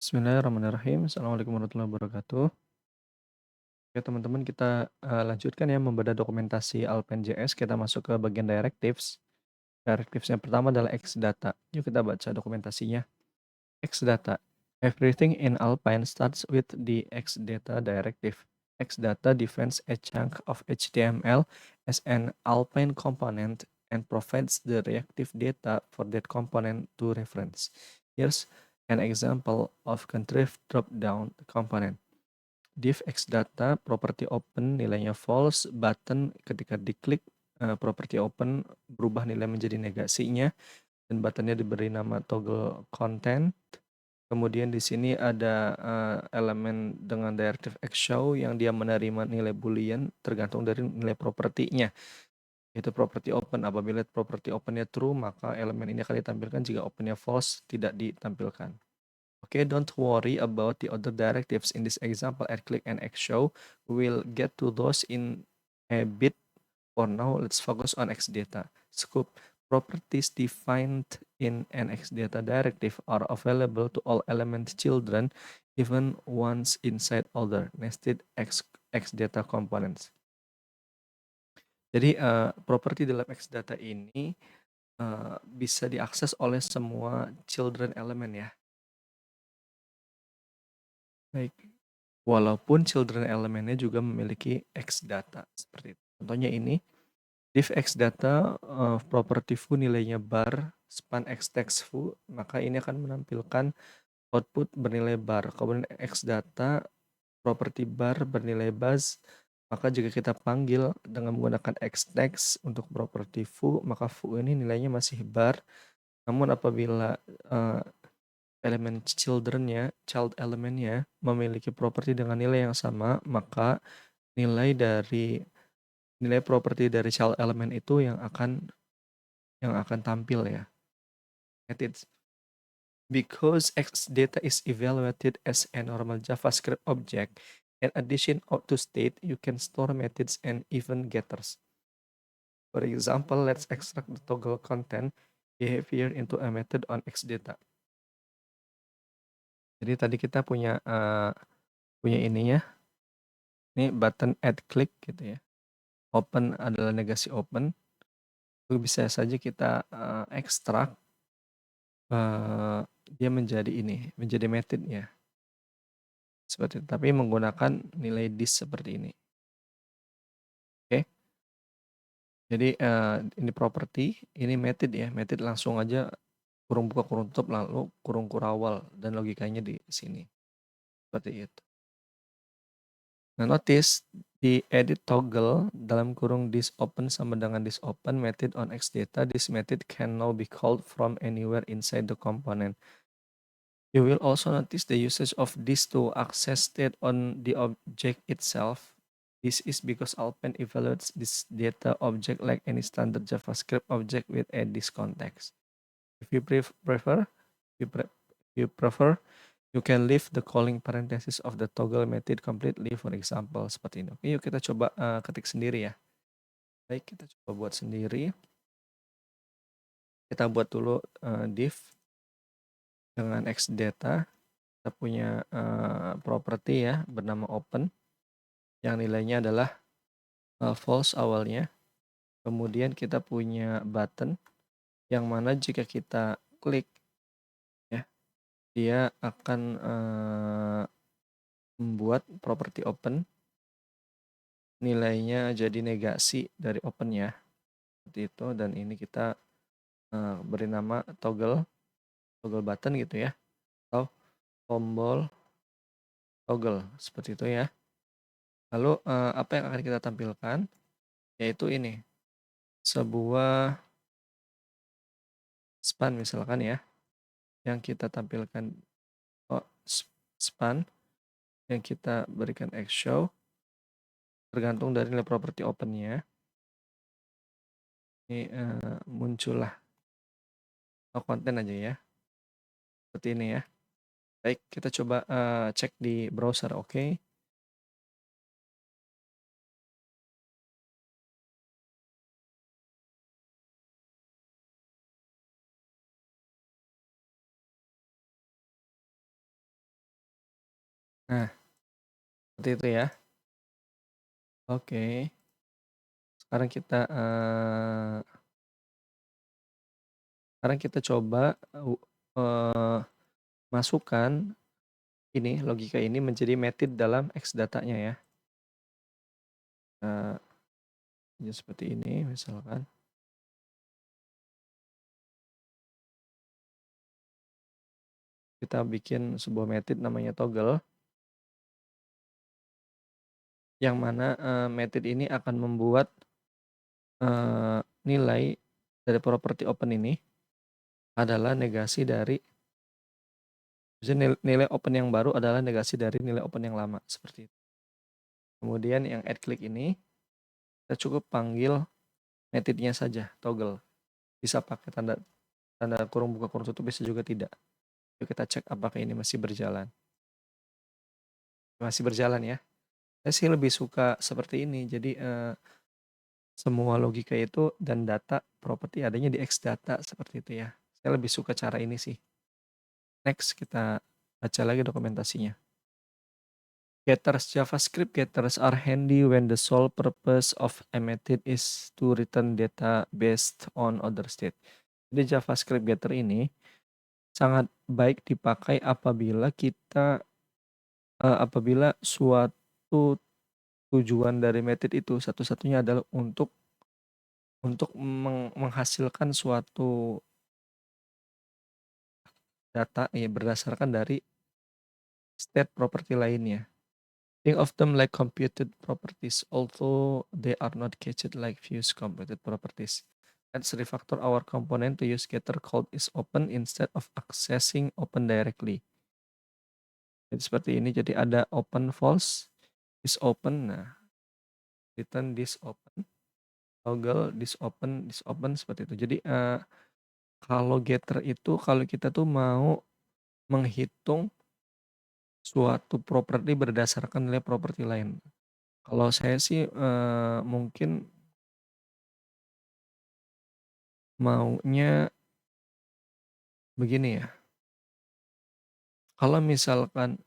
Bismillahirrahmanirrahim. Assalamualaikum warahmatullahi wabarakatuh. Oke teman-teman kita, lanjutkan ya membedah dokumentasi Alpen.js, kita masuk ke bagian directives. Directives yang pertama adalah Xdata. Yuk kita baca dokumentasinya. Xdata. Everything in Alpine starts with the Xdata directive. Xdata defines a chunk of HTML as an Alpine component and provides the reactive data for that component to reference. Here's an example of contrived drop-down component. Div xData property open nilainya false, button ketika diklik property open berubah nilai menjadi negasinya, dan buttonnya diberi nama toggle content. Kemudian di sini ada elemen dengan directive xShow yang dia menerima nilai boolean tergantung dari nilai propertinya, yaitu property open. Apabila property opennya true, maka elemen ini akan ditampilkan, jika opennya false tidak ditampilkan. Okay, don't worry about the other directives in this example, add-click and xShow. We'll get to those in a bit. For now, let's focus on xData. Scope. Properties defined in an xData directive are available to all element children, even ones inside other nested xData components. Jadi, properti dalam xData ini bisa diakses oleh semua children element ya. Baik. Walaupun children elemennya juga memiliki xData seperti itu. Contohnya ini, div xData property foo nilainya bar, span xtext foo, maka ini akan menampilkan output bernilai bar. Kemudian xData property bar bernilai buzz, maka jika kita panggil dengan menggunakan xtext untuk property foo, maka foo ini nilainya masih bar. Namun apabila elemen child elemennya memiliki properti dengan nilai yang sama, maka nilai properti dari child element itu yang akan tampil ya. Methods. Because xData is evaluated as a normal JavaScript object, in addition to state, you can store methods and event getters. For example, let's extract the toggle content behavior into a method on xData. Jadi tadi kita punya ini ya. Ini button add click gitu ya. Open adalah negasi open. Itu bisa saja kita ekstrak dia menjadi menjadi method ya. Seperti itu, tapi menggunakan nilai this seperti ini. Oke. Jadi ini property, ini method ya. Method langsung aja kurung buka kurung tutup lalu kurung kurawal, dan logikanya di sini. Seperti itu. Nah, notice di edit toggle dalam kurung this open sama dengan this open method on xData, this method can now be called from anywhere inside the component. You will also notice the usage of this to access state on the object itself. This is because Alpine evaluates this data object like any standard JavaScript object with a this context. If you prefer, you can leave the calling parenthesis of the toggle method completely, for example, seperti ini. Oke, yuk kita coba ketik sendiri ya. Baik, kita coba buat sendiri. Kita buat dulu div dengan xData. Kita punya property ya, bernama open, yang nilainya adalah false awalnya. Kemudian kita punya button, yang mana jika kita klik, ya, dia akan membuat property open nilainya jadi negasi dari open ya, seperti itu. Dan ini kita beri nama toggle button gitu ya, atau tombol toggle seperti itu ya. Lalu apa yang akan kita tampilkan, yaitu ini sebuah span misalkan ya, yang kita tampilkan span yang kita berikan xShow tergantung dari nilai property opennya. Ini muncullah konten aja ya, seperti ini ya. Baik, kita coba cek di browser. Oke. Nah, seperti itu ya. Oke, sekarang kita coba, masukkan ini, logika ini menjadi method dalam X datanya ya. Eee, ya seperti ini misalkan. Kita bikin sebuah method namanya toggle, yang mana, method ini akan membuat, nilai dari properti open ini adalah negasi dari nilai open yang baru adalah negasi dari nilai open yang lama, seperti itu. Kemudian yang add click ini, kita cukup panggil metode-nya saja, toggle. Bisa pakai tanda tanda kurung buka kurung tutup, bisa juga tidak. Yuk kita cek apakah ini masih berjalan. Masih berjalan ya. Saya sih lebih suka seperti ini. Jadi, semua logika itu dan data properti adanya di X data seperti itu ya. Saya lebih suka cara ini sih. Next kita baca lagi dokumentasinya. Getters JavaScript getters are handy when the sole purpose of a method is to return data based on other state. Jadi JavaScript getter ini sangat baik dipakai apabila suatu tujuan dari method itu satu-satunya adalah untuk menghasilkan suatu data ya berdasarkan dari state property lainnya. Think of them like computed properties, although they are not caged like Vue's computed properties. Let's refactor our component to use getter called isOpen instead of accessing open directly. Jadi seperti ini, jadi ada open false, isOpen, nah return this open, toggle this open seperti itu. Jadi kalau getter itu kalau kita tuh mau menghitung suatu properti berdasarkan nilai properti lain. Kalau saya sih mungkin maunya begini ya. Kalau misalkan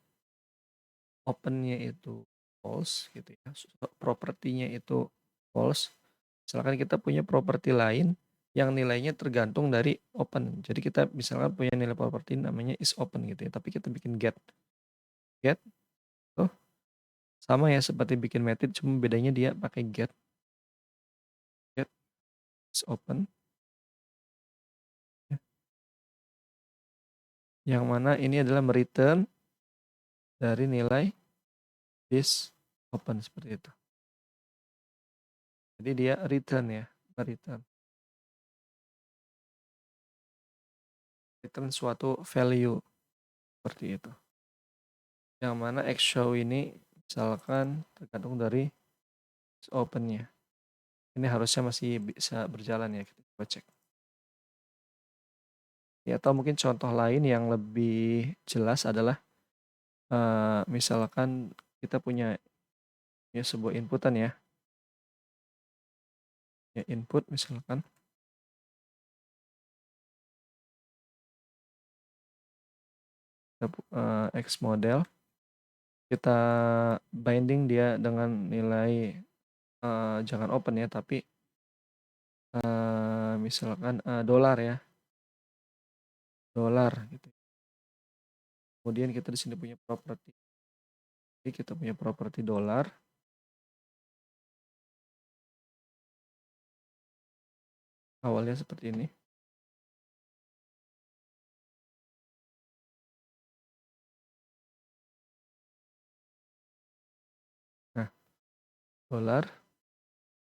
opennya itu false gitu ya, propertinya itu false, misalkan kita punya properti lain yang nilainya tergantung dari open. Jadi kita misalkan punya nilai properti namanya is open gitu ya, tapi kita bikin get. Get tuh sama ya seperti bikin method, cuma bedanya dia pakai get is open ya. Yang mana ini adalah mereturn dari nilai is open seperti itu. Jadi dia return ya, return suatu value seperti itu. Yang mana show ini misalkan tergantung dari opennya. Ini harusnya masih bisa berjalan ya, kita coba cek. Ya, atau mungkin contoh lain yang lebih jelas adalah misalkan kita punya ya sebuah inputan ya. Ya input misalkan X model, kita binding dia dengan nilai jangan open ya, tapi misalkan dolar ya, dolar gitu. Kemudian kita di sini punya properti. Jadi kita punya properti dolar. Awalnya seperti ini. Nah, dolar.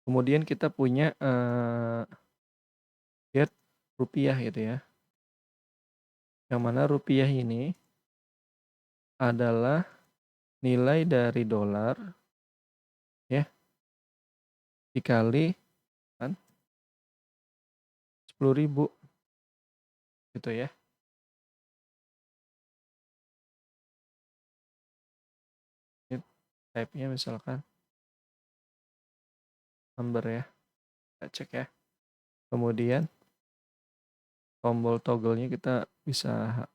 Kemudian kita punya get rupiah gitu ya. Yang mana rupiah ini adalah nilai dari dolar ya dikali kan 10.000 gitu ya. Ini type-nya misalkan number ya. Kita cek ya. Kemudian tombol toggle-nya kita bisa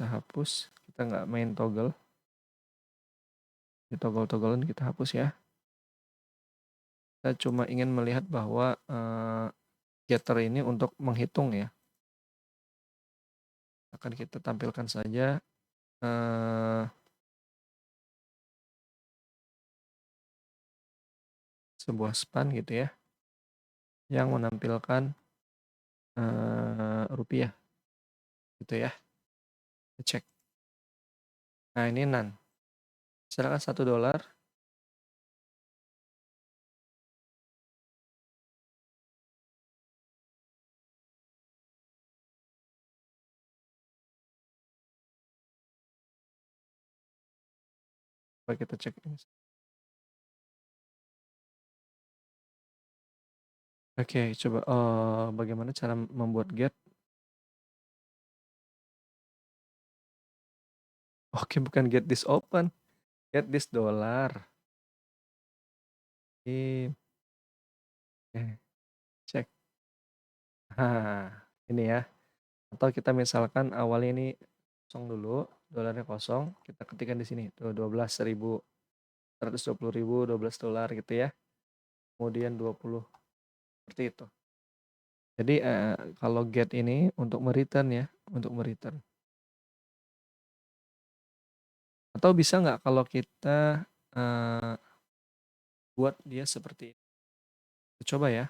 hapus. Kita nggak main toggle. Di toggle-togglean kita hapus ya. Kita cuma ingin melihat bahwa getter ini untuk menghitung ya. Akan kita tampilkan saja sebuah span gitu ya, yang menampilkan rupiah gitu ya. Kita cek. Nah ini none. Misalkan $1. Coba kita cek ini. Oke, coba bagaimana cara membuat get. Oke, bukan get this open, get this dollar. Oke, cek. Ini ya. Atau kita misalkan awalnya ini kosong dulu, dolarnya kosong, kita ketikkan di sini tuh 12.000, 120.000, $12 gitu ya. Kemudian 20 seperti itu. Jadi kalau get ini untuk mereturn ya, untuk mereturn. Atau bisa nggak kalau kita buat dia seperti ini? Coba ya.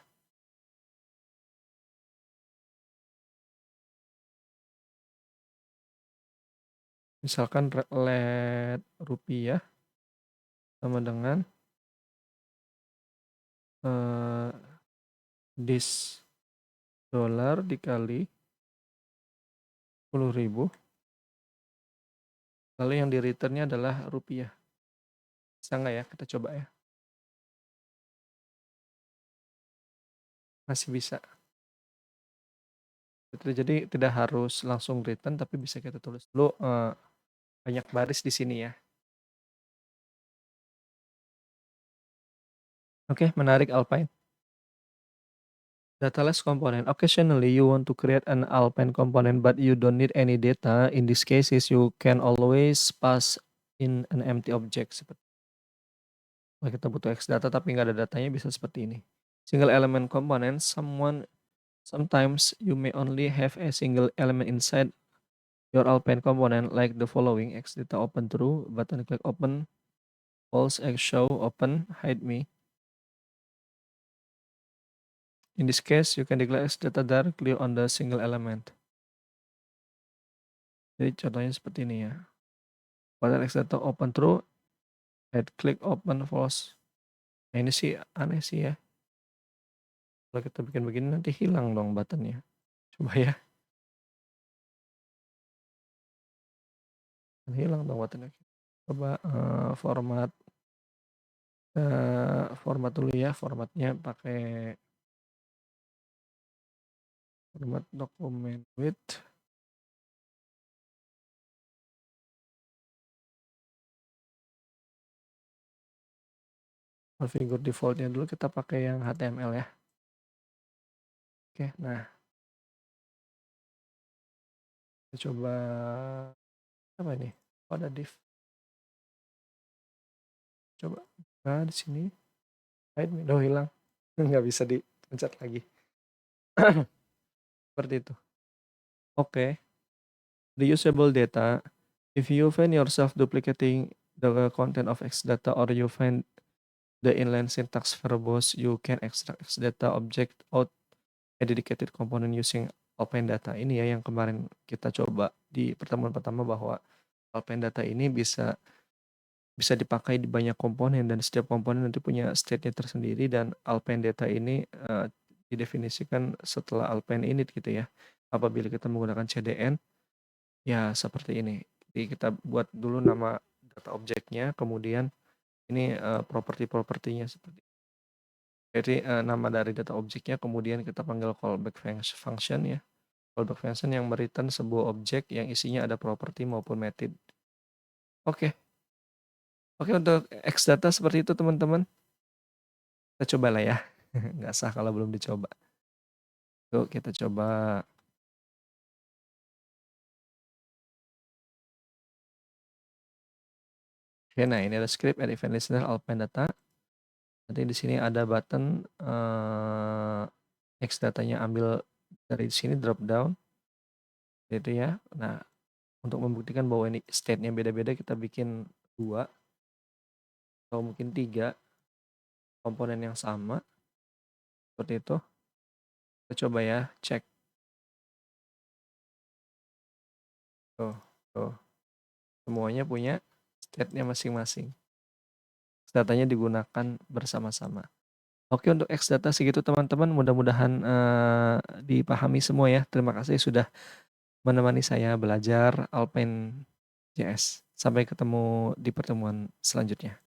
Misalkan let rupiah sama dengan this dollar dikali 10.000. Lalu yang di returnnya adalah rupiah. Bisa nggak ya? Kita coba ya. Masih bisa. Jadi tidak harus langsung return, tapi bisa kita tulis dulu banyak baris di sini ya. Oke, menarik Alpine. Dataless component. Occasionally you want to create an Alpine component but you don't need any data. In these cases you can always pass in an empty object. Kalau kita butuh X data tapi nggak ada datanya bisa seperti ini. Single element component. Sometimes you may only have a single element inside your Alpine component like the following: X data open true, button click open, false X show open, hide me. In this case, you can declare X data directly on the single element. Jadi contohnya seperti ini ya. Button X data open true, hide click open false. Nah ini sih aneh sih ya. Kalau kita bikin begini nanti hilang dong buttonnya. Coba ya. Hilang dong buttonnya. Coba format dulu ya. Formatnya pakai format dokumen with configure defaultnya dulu, kita pakai yang HTML ya. Oke, nah kita coba apa ini? Oh, ada div. Coba di sini hide me. Oh, hilang. Nggak bisa dipencet lagi. Seperti itu. Oke. Reusable data. If you find yourself duplicating the content of X data or you find the inline syntax verbose, you can extract X data object out a dedicated component using Alpine data. Ini ya yang kemarin kita coba di pertemuan pertama, bahwa Alpine data ini bisa dipakai di banyak komponen dan setiap komponen nanti punya state-nya tersendiri, dan Alpine data ini didefinisikan setelah Alpine init gitu ya. Apabila kita menggunakan CDN ya seperti ini. Jadi kita buat dulu nama data objeknya, kemudian ini properti-propertinya seperti. Jadi nama dari data objeknya, kemudian kita panggil callback function ya. Callback function yang mereturn sebuah objek yang isinya ada properti maupun method. Oke. Oke, untuk X data seperti itu teman-teman. Kita coba lah ya. Nggak sah kalau belum dicoba. Yuk kita coba. Oke, nah ini ada script add event listener Alpine data. Nanti di sini ada button X datanya ambil dari sini drop down gitu ya. Nah, untuk membuktikan bahwa ini state-nya beda-beda kita bikin 2 atau mungkin 3 komponen yang sama seperti itu. Kita coba ya, cek. Tuh, tuh. Semuanya punya state-nya masing-masing. Datanya digunakan bersama-sama. Oke, untuk X data segitu teman-teman, mudah-mudahan dipahami semua ya. Terima kasih sudah menemani saya belajar Alpine JS. Sampai ketemu di pertemuan selanjutnya.